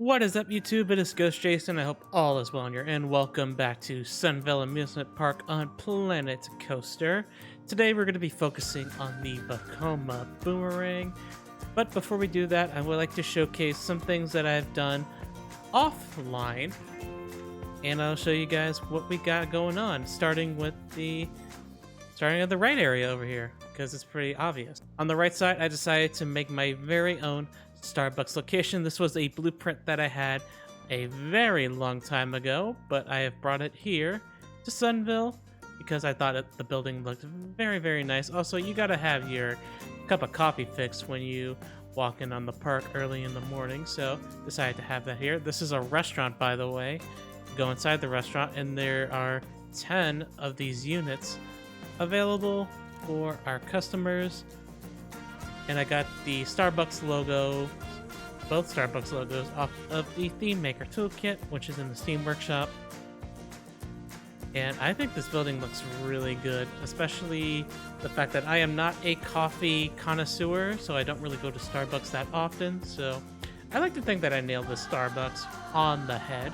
What is up, YouTube? It is Ghost Jason. I hope all is well on your end. Welcome back to Sunville Amusement Park on Planet Coaster. Today we're going to be focusing on the Vekoma Boomerang. But before we do that, I would like to showcase some things that I've done offline. And I'll show you guys what we got going on, starting at the right area over here, because it's pretty obvious. On the right side, I decided to make my very own Starbucks location. This was a blueprint that I had a very long time ago, but I have brought it here to Sunville because I thought the building looked very, very nice. Also, you gotta have your cup of coffee fixed when you walk in on the park early in the morning, so decided to have that here. This is a restaurant, by the way. Go inside the restaurant, and there are 10 of these units available for our customers. And I got the Starbucks logo, both Starbucks logos, off of the Theme Maker Toolkit, which is in the Steam Workshop. And I think this building looks really good, especially the fact that I am not a coffee connoisseur, so I don't really go to Starbucks that often. So I like to think that I nailed the Starbucks on the head.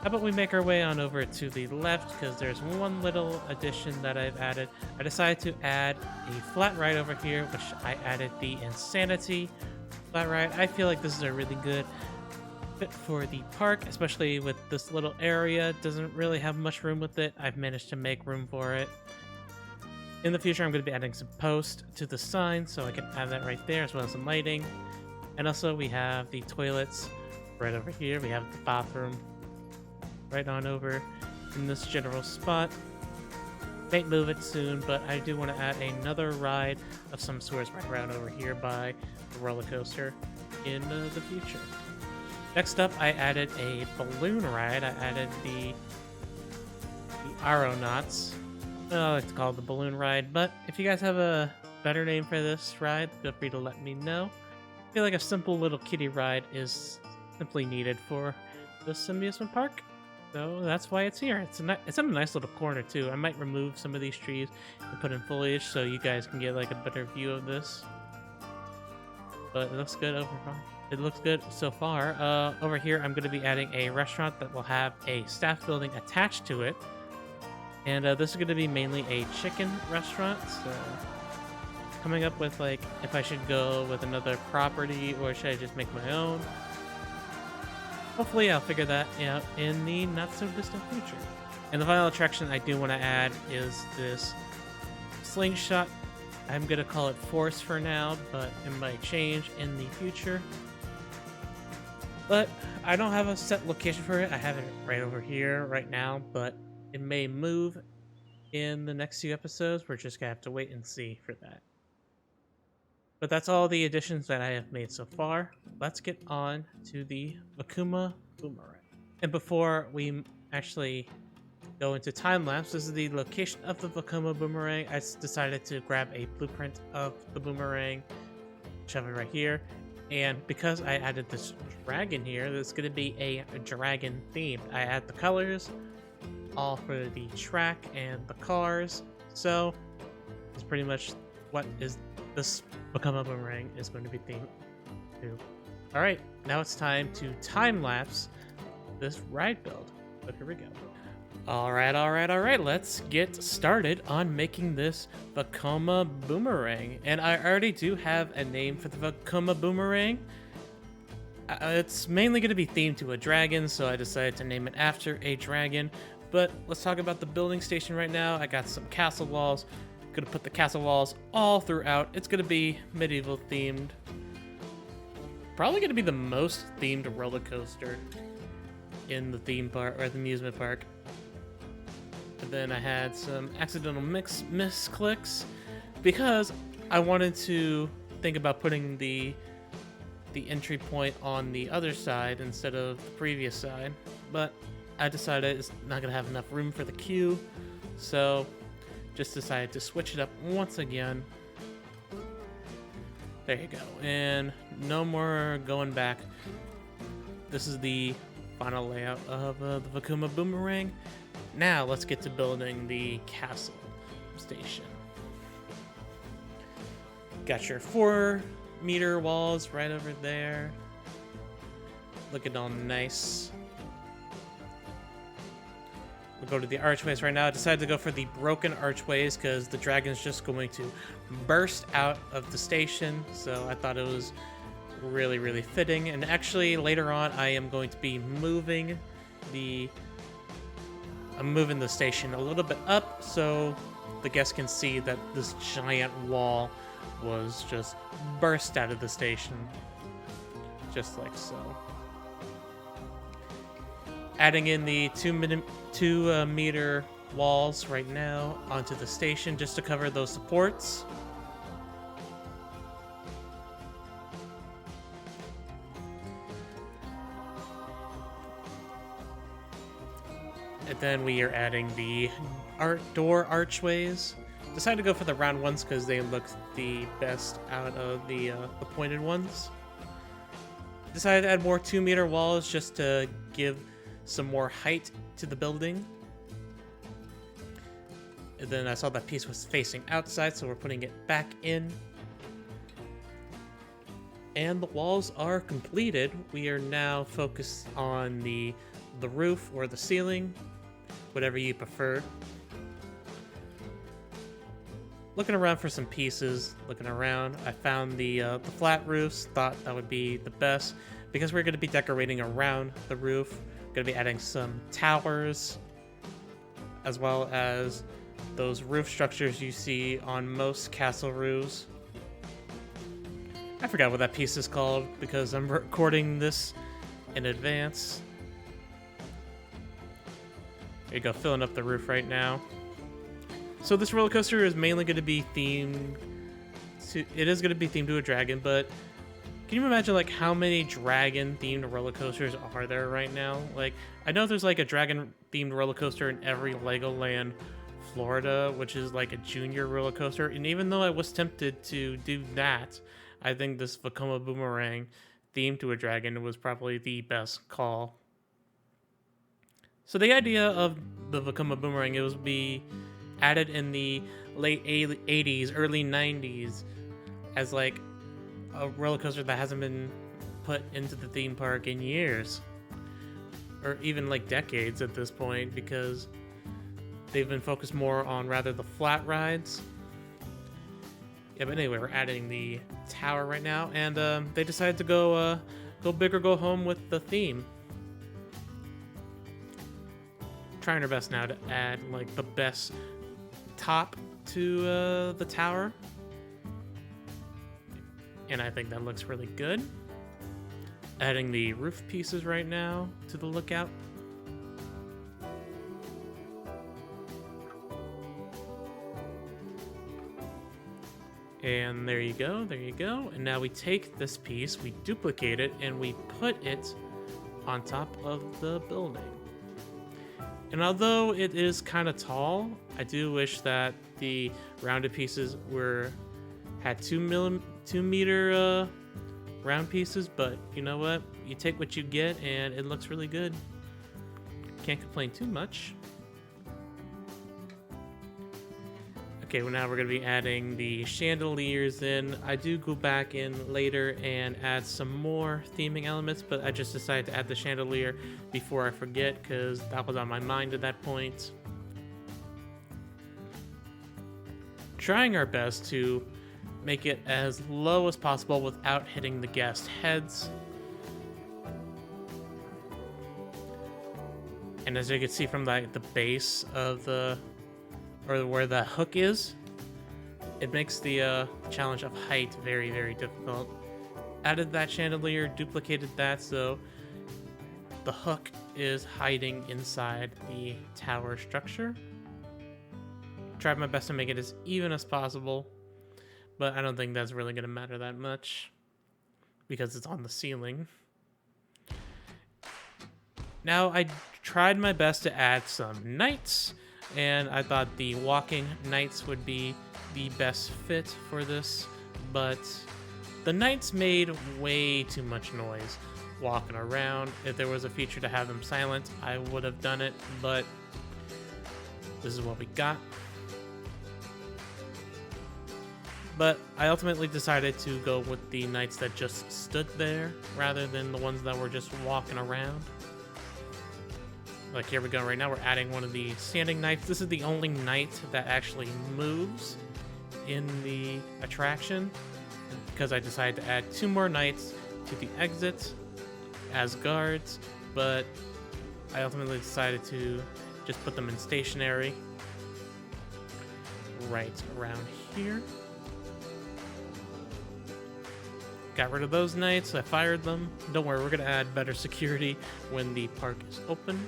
How about we make our way on over to the left, because there's one little addition that I've added. I decided to add a flat ride over here, which I added the Insanity flat ride. I feel like this is a really good fit for the park, especially with this little area. It doesn't really have much room with it. I've managed to make room for it. In the future, I'm going to be adding some posts to the sign, so I can have that right there, as well as some lighting. And also, we have the toilets right over here. We have the bathroom right on over in this general spot. May move it soon, but I do want to add another ride of some sorts right around over here by the roller coaster in the future. Next up, I added a balloon ride. I added the Aeronauts. I like to call it the balloon ride, but if you guys have a better name for this ride, feel free to let me know. I feel like a simple little kiddie ride is simply needed for this amusement park. So that's why it's here. It's in a nice little corner too. I might remove some of these trees and put in foliage so you guys can get like a better view of this. But it looks good overall. It looks good so far. Over here, I'm going to be adding a restaurant that will have a staff building attached to it. And this is going to be mainly a chicken restaurant. So coming up with like if I should go with another property or should I just make my own. Hopefully I'll figure that out in the not-so-distant future. And the final attraction I do want to add is this slingshot. I'm going to call it Force for now, but it might change in the future. But I don't have a set location for it. I have it right over here right now, but it may move in the next few episodes. We're just going to have to wait and see for that. But that's all the additions that I have made so far. Let's get on to the Vekoma Boomerang. And before we actually go into time-lapse, this is the location of the Vekoma Boomerang. I decided to grab a blueprint of the boomerang, shove it right here. And because I added this dragon here, there's going to be a dragon theme. I add the colors, all for the track and the cars. So it's pretty much what is this Vekoma Boomerang is going to be themed to. Alright, now it's time to time-lapse this ride build. But here we go. Alright, let's get started on making this Vekoma Boomerang. And I already do have a name for the Vekoma Boomerang. It's mainly going to be themed to a dragon, so I decided to name it after a dragon. But let's talk about the building station right now. I got some castle walls. Gonna put the castle walls all throughout. It's gonna be medieval themed. Probably gonna be the most themed roller coaster in the theme park or the amusement park. And then I had some accidental misclicks because I wanted to think about putting the entry point on the other side instead of the previous side, but I decided it's not gonna have enough room for the queue, so just decided to switch it up once again. There you go. And no more going back. This is the final layout of the Vekoma Boomerang. Now let's get to building the castle station. Got your 4-meter walls right over there. looking all nice. We'll go to the archways right now. I decided to go for the broken archways because the dragon's just going to burst out of the station. So I thought it was really, really fitting. And actually, later on, I am going to be moving the station a little bit up so the guests can see that this giant wall was just burst out of the station. Just like so. Adding in the 2 meter walls right now onto the station just to cover those supports. And then we are adding the door archways. Decided to go for the round ones because they look the best out of the pointed ones. Decided to add more 2 meter walls just to give some more height to the building. And then I saw that piece was facing outside, so we're putting it back in. And the walls are completed. We are now focused on the roof or the ceiling, whatever you prefer. Looking around for some pieces, looking around, I found the flat roofs, thought that would be the best because we're going to be decorating around the roof. Going to be adding some towers as well as those roof structures you see on most castle roofs. I forgot what that piece is called because I'm recording this in advance. There you go, filling up the roof right now. So this roller coaster is mainly going to be themed to, it is going to be themed to a dragon, but can you imagine like how many dragon themed roller coasters are there right now? Like, I know there's like a dragon themed roller coaster in every Legoland Florida, which is like a junior roller coaster. And even though I was tempted to do that, I think this Vekoma Boomerang themed to a dragon was probably the best call. So the idea of the Vekoma Boomerang, it was be added in the late 80s, early 90s as like a roller coaster that hasn't been put into the theme park in years, or even like decades at this point, because they've been focused more on rather the flat rides. Yeah, but anyway, we're adding the tower right now, and they decided to go big or go home with the theme. Trying our best now to add like the best top to the tower. And I think that looks really good. Adding the roof pieces right now to the lookout. And there you go, there you go. And now we take this piece, we duplicate it, and we put it on top of the building. And although it is kind of tall, I do wish that the rounded pieces had 2 meter round pieces, but you know what? You take what you get, and it looks really good. Can't complain too much. Okay, well now we're going to be adding the chandeliers in. I do go back in later and add some more theming elements, but I just decided to add the chandelier before I forget because that was on my mind at that point. Trying our best to make it as low as possible without hitting the guest heads. And as you can see from the base of or where the hook is, it makes the challenge of height very, very difficult. Added that chandelier, duplicated that so the hook is hiding inside the tower structure. Tried my best to make it as even as possible, but I don't think that's really going to matter that much because it's on the ceiling. Now I tried my best to add some knights, and I thought the walking knights would be the best fit for this, but the knights made way too much noise walking around. If there was a feature to have them silent, I would have done it, but this is what we got. But I ultimately decided to go with the knights that just stood there rather than the ones that were just walking around. Like, here we go. Right now we're adding one of the standing knights. This is the only knight that actually moves in the attraction, because I decided to add 2 more knights to the exit as guards, but I ultimately decided to just put them in stationary right around here. Got rid of those knights, I fired them. Don't worry, we're going to add better security when the park is opened.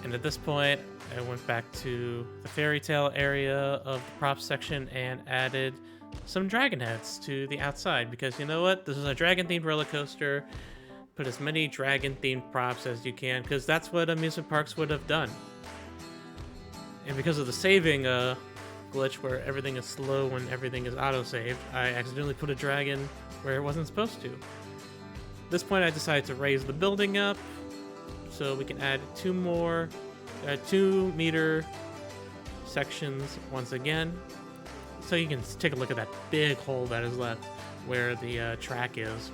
And at this point, I went back to the fairy tale area of the props section and added some dragon heads to the outside, because you know what? This is a dragon themed roller coaster. Put as many dragon themed props as you can, because that's what amusement parks would have done. And because of the saving glitch where everything is slow when everything is auto-saved, I accidentally put a dragon where it wasn't supposed to. At this point, I decided to raise the building up so we can add 2 more 2-meter sections once again. So you can take a look at that big hole that is left where the track is.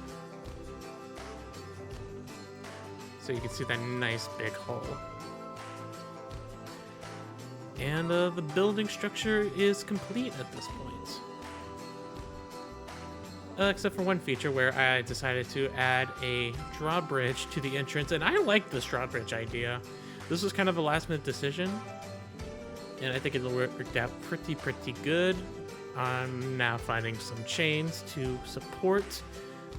So you can see that nice big hole. And the building structure is complete at this point. Except for one feature where I decided to add a drawbridge to the entrance, and I like this drawbridge idea. This was kind of a last-minute decision, and I think it worked out pretty good. I'm now finding some chains to support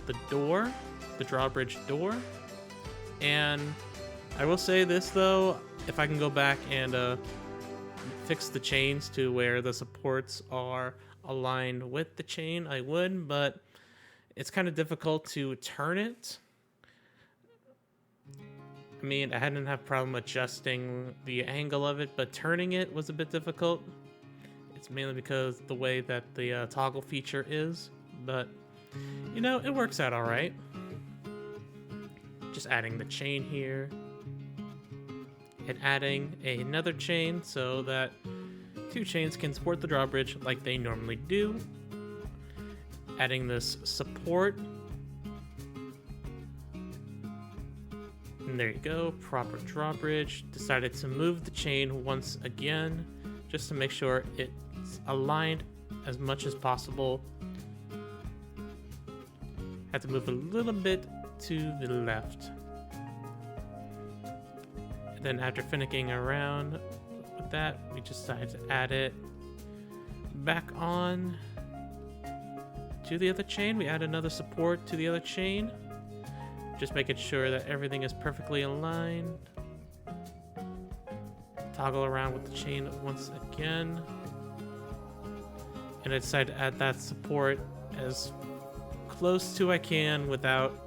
the door, the drawbridge door. And I will say this though, if I can go back and fix the chains to where the supports are aligned with the chain, I would, but it's kind of difficult to turn it. I mean, I hadn't had a problem adjusting the angle of it, but turning it was a bit difficult. It's mainly because the way that the toggle feature is, but you know, it works out all right. Just adding the chain here and adding another chain so that 2 chains can support the drawbridge like they normally do. Adding this support. And there you go, proper drawbridge. Decided to move the chain once again, just to make sure it's aligned as much as possible. Had to move a little bit to the left. And then after finicking around with that, we just decided to add it back on to the other chain. We add another support to the other chain. Just making sure that everything is perfectly aligned. Toggle around with the chain once again. And I decided to add that support as close to I can without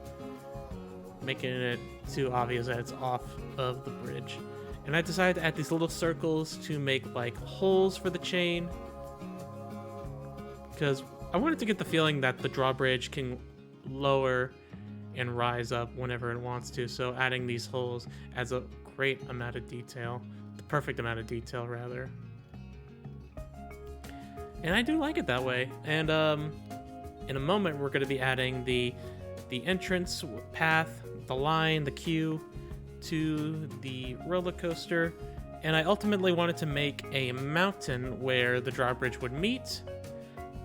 making it too obvious that it's off of the bridge. And I decided to add these little circles to make like holes for the chain, because I wanted to get the feeling that the drawbridge can lower and rise up whenever it wants to. So adding these holes adds a great amount of detail, the perfect amount of detail rather. And I do like it that way. And in a moment we're going to be adding the entrance path, the line, the queue to the roller coaster. And I ultimately wanted to make a mountain where the drawbridge would meet,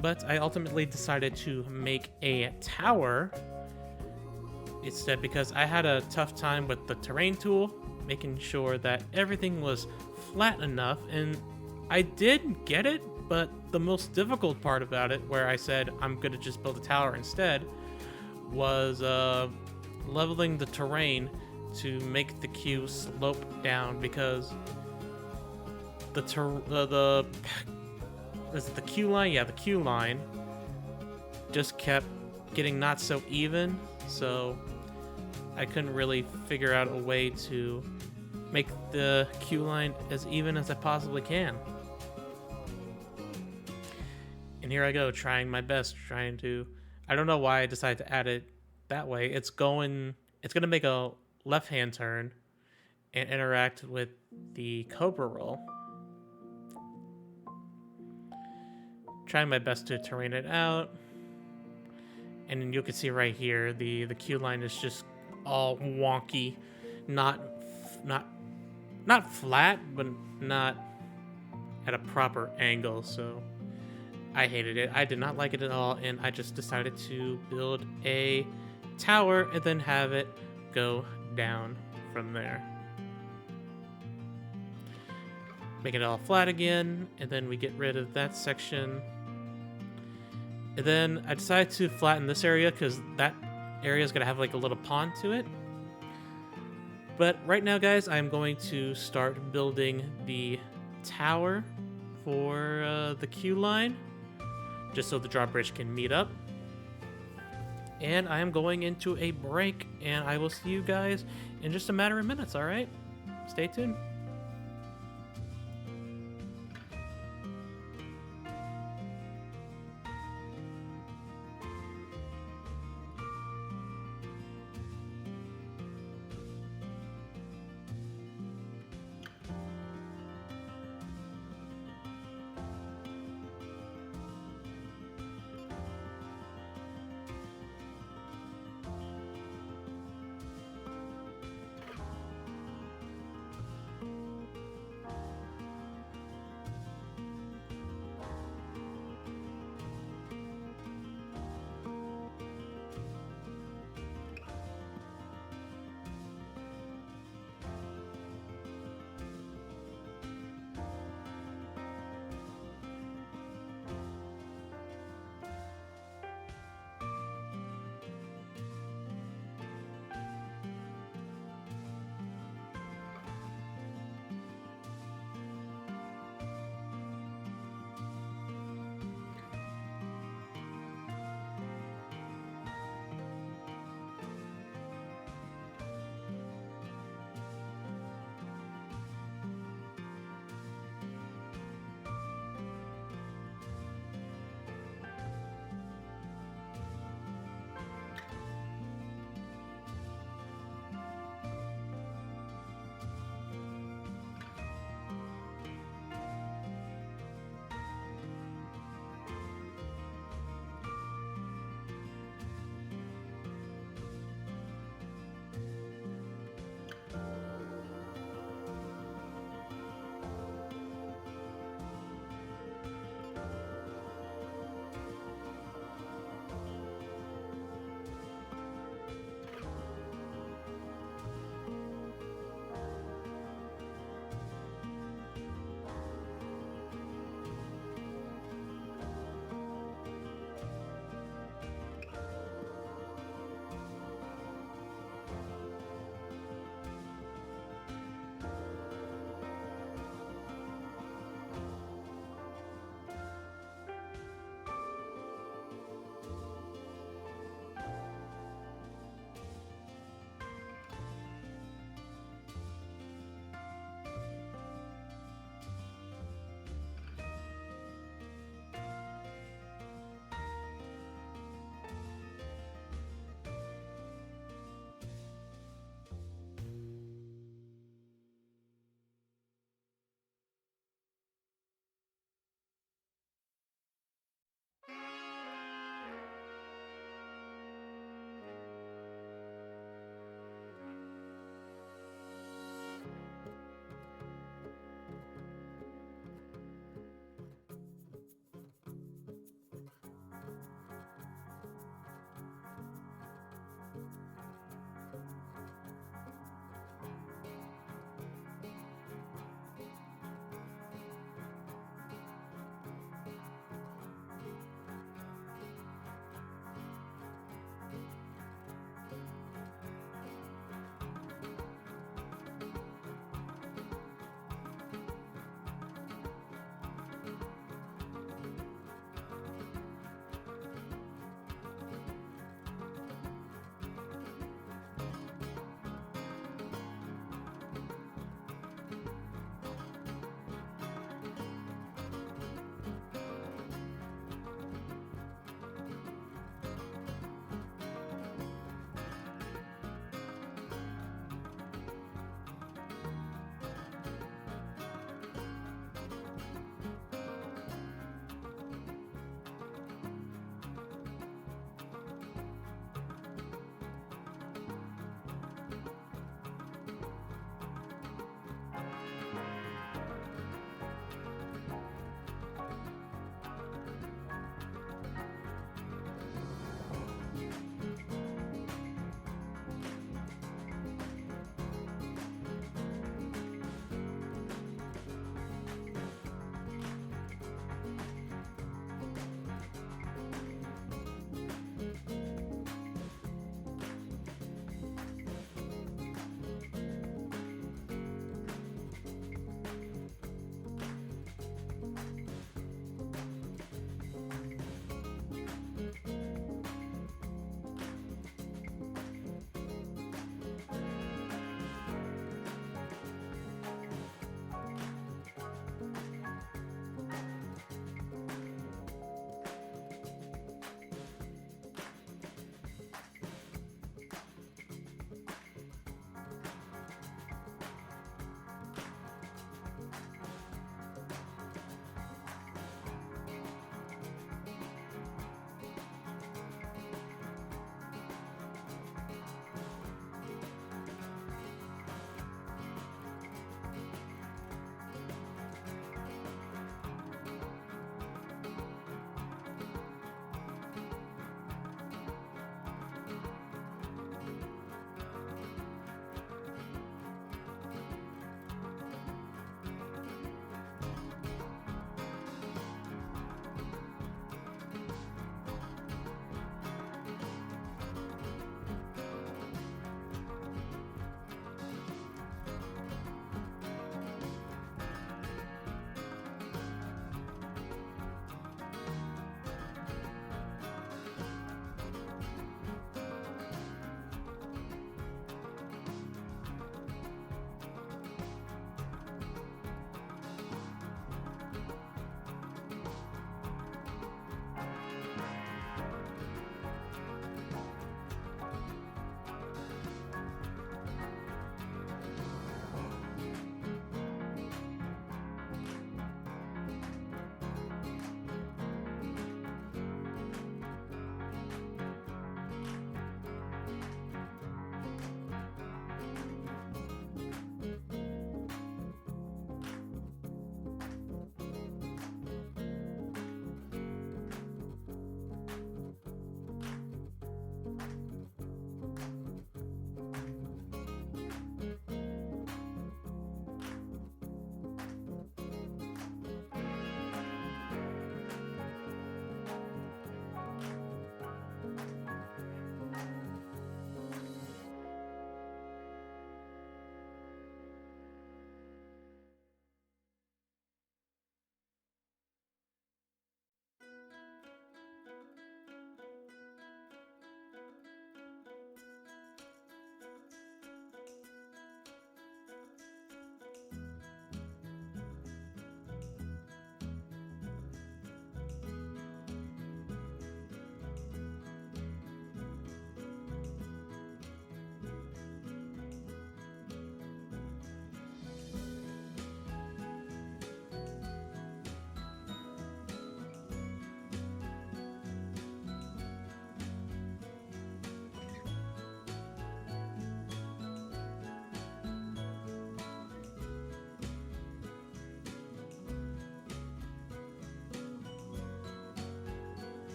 but I ultimately decided to make a tower instead, because I had a tough time with the terrain tool, making sure that everything was flat enough, and I did get it, but the most difficult part about it, where I said I'm gonna just build a tower instead, was leveling the terrain to make the queue slope down, because is it the queue line? Yeah, the queue line just kept getting not so even, so I couldn't really figure out a way to make the queue line as even as I possibly can. And here I go, trying my best, I don't know why I decided to add it that way. It's gonna make a left-hand turn and interact with the Cobra roll. trying my best to terrain it out. And then you can see right here, the queue line is just all wonky, not flat, but not at a proper angle. So I hated it. I did not like it at all, and I just decided to build a tower and then have it go down from there. Make it all flat again, and then we get rid of that section. And then I decided to flatten this area because that area is going to have like a little pond to it. But right now, guys, I'm going to start building the tower for the queue line, just so the drawbridge can meet up. And I am going into a break, and I will see you guys in just a matter of minutes, all right? Stay tuned.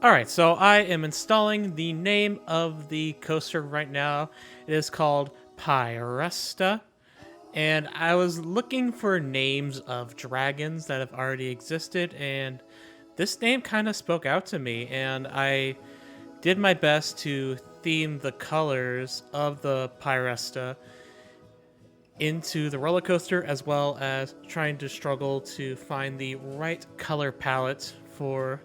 Alright, so I am installing the name of the coaster right now. It is called Pyresta. And I was looking for names of dragons that have already existed, and this name kind of spoke out to me, and I did my best to theme the colors of the Pyresta into the roller coaster, as well as trying to struggle to find the right color palette for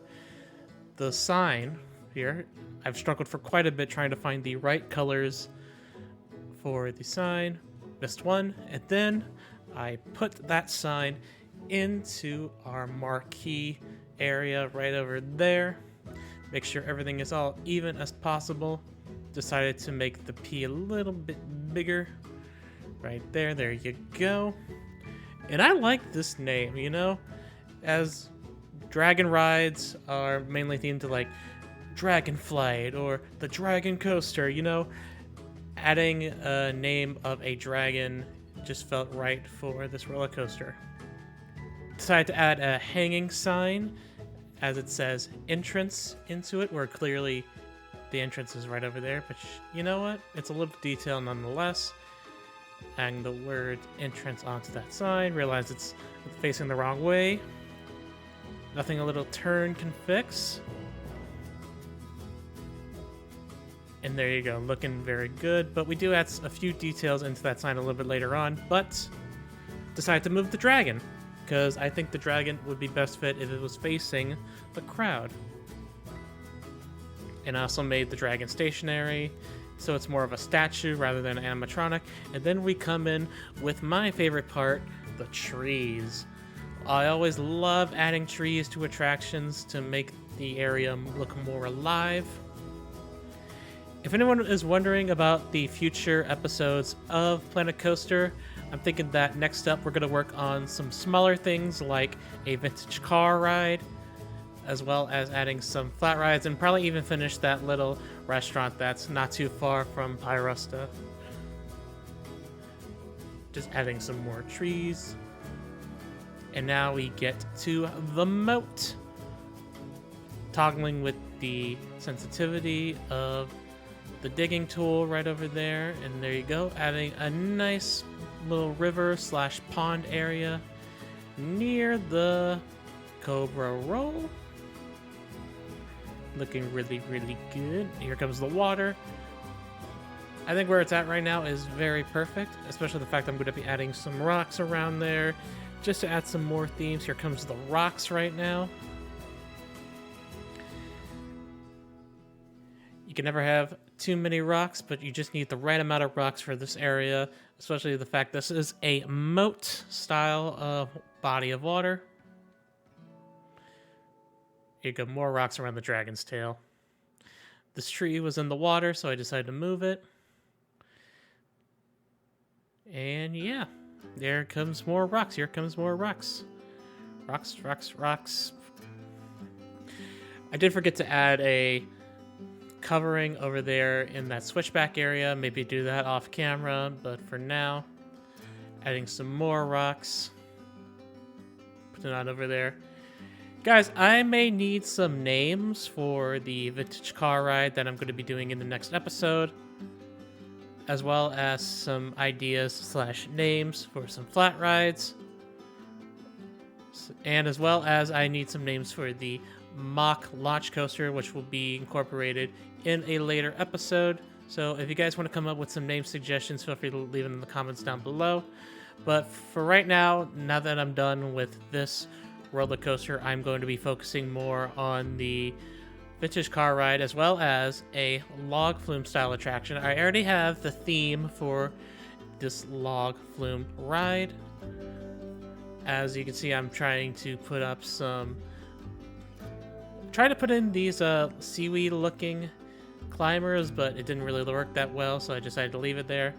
the sign here. I've struggled for quite a bit trying to find the right colors for the sign. Missed one, and then I put that sign into our marquee area right over there. Make sure everything is all even as possible. Decided to make the P a little bit bigger. Right there, there you go. And I like this name, you know, as dragon rides are mainly themed to like Dragon Flight or the Dragon Coaster, you know, adding a name of a dragon just felt right for this roller coaster. Decided to add a hanging sign as it says entrance into it, where clearly the entrance is right over there, but you know what? It's a little detail nonetheless. Adding the word entrance onto that sign, realize it's facing the wrong way. Nothing a little turn can fix. And there you go, looking very good. But we do add a few details into that sign a little bit later on, but decided to move the dragon, because I think the dragon would be best fit if it was facing the crowd. And I also made the dragon stationary, so it's more of a statue rather than an animatronic. And then we come in with my favorite part, the trees. I always love adding trees to attractions to make the area look more alive. If anyone is wondering about the future episodes of Planet Coaster, I'm thinking that next up we're going to work on some smaller things like a vintage car ride, as well as adding some flat rides, and probably even finish that little restaurant that's not too far from Pyresta. Just adding some more trees. And now we get to the moat. Toggling with the sensitivity of the digging tool right over there, and there you go, adding a nice little river slash pond area near the Cobra Roll. Looking really, really good. Here comes the water. I think where it's at right now is very perfect, especially the fact that I'm going to be adding some rocks around there just to add some more themes. Here comes the rocks right now. You can never have too many rocks, but you just need the right amount of rocks for this area, especially the fact this is a moat style of body of water. Here go, more rocks around the dragon's tail. This tree was in the water, so I decided to move it. And yeah, there comes more rocks. Here comes more rocks. Rocks, rocks, rocks. I did forget to add a covering over there in that switchback area. Maybe do that off camera, but for now, adding some more rocks. Put it on over there. Guys, I may need some names for the vintage car ride that I'm going to be doing in the next episode, as well as some ideas slash names for some flat rides, and as well as I need some names for the mock launch coaster, which will be incorporated in a later episode. So if you guys want to come up with some name suggestions, feel free to leave them in the comments down below. But for right now that I'm done with this roller coaster, I'm going to be focusing more on the vintage car ride, as well as a log flume style attraction. I already have the theme for this log flume ride. As you can see, I'm trying to put up try to put in these seaweed looking climbers, but it didn't really work that well, so I decided to leave it there.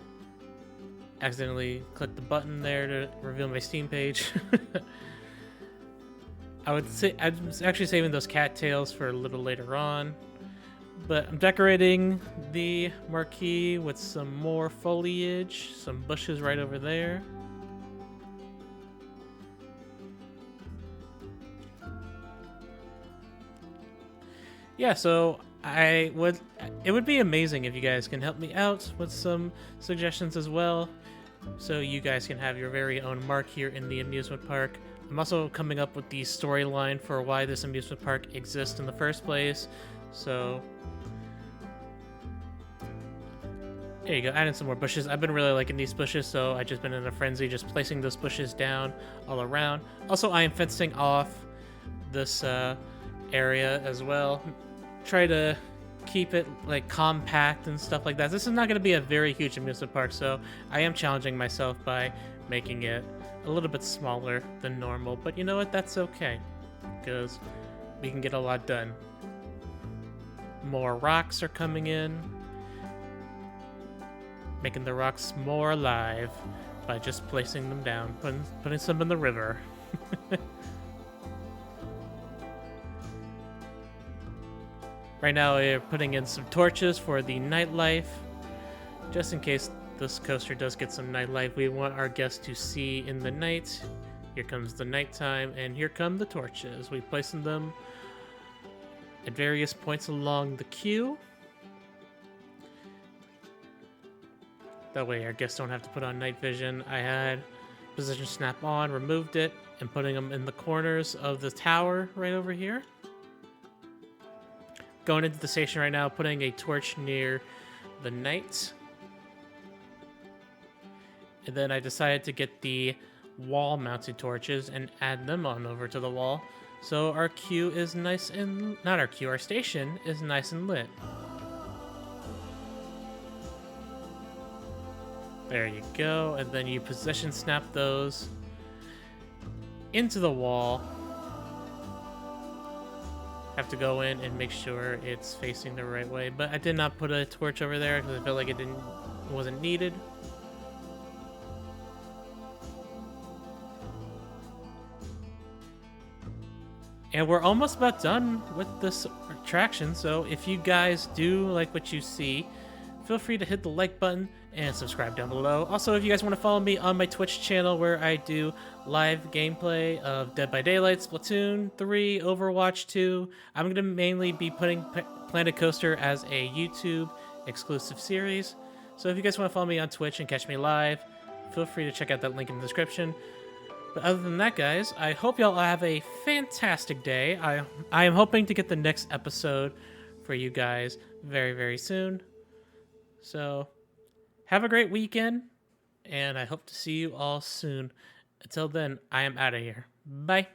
Accidentally clicked the button there to reveal my Steam page. I would say I'm actually saving those cattails for a little later on, but I'm decorating the marquee with some more foliage, some bushes right over there. yeah, so it would be amazing if you guys can help me out with some suggestions as well, so you guys can have your very own mark here in the amusement park. I'm also coming up with the storyline for why this amusement park exists in the first place, so there you go, adding some more bushes. I've been really liking these bushes, so I've just been in a frenzy just placing those bushes down all around. Also, I am fencing off this area as well. Try to keep it like compact and stuff like that. This is not going to be a very huge amusement park, so I am challenging myself by making it a little bit smaller than normal. But you know what? That's okay, because we can get a lot done. More rocks are coming in, making the rocks more alive by just placing them down, putting some in the river. Right now we're putting in some torches for the nightlife, just in case this coaster does get some nightlife. We want our guests to see in the night. Here comes the nighttime, and here come the torches. We place them at various points along the queue. That way our guests don't have to put on night vision. I had position snap on, removed it, and putting them in the corners of the tower right over here. Going into the station right now, putting a torch near the knight. And then I decided to get the wall-mounted torches and add them on over to the wall. So our queue is nice and... not our queue, our station is nice and lit. There you go. And then you position snap those into the wall. Have to go in and make sure it's facing the right way, but I did not put a torch over there because I felt like it wasn't needed. And we're almost about done with this attraction, so if you guys do like what you see, feel free to hit the like button and subscribe down below. Also, if you guys want to follow me on my Twitch channel where I do live gameplay of Dead by Daylight, Splatoon 3, Overwatch 2, I'm going to mainly be putting Planet Coaster as a YouTube exclusive series. So if you guys want to follow me on Twitch and catch me live, feel free to check out that link in the description. But other than that, guys, I hope y'all have a fantastic day. I am hoping to get the next episode for you guys very, very soon. So, have a great weekend, and I hope to see you all soon. Until then, I am out of here. Bye.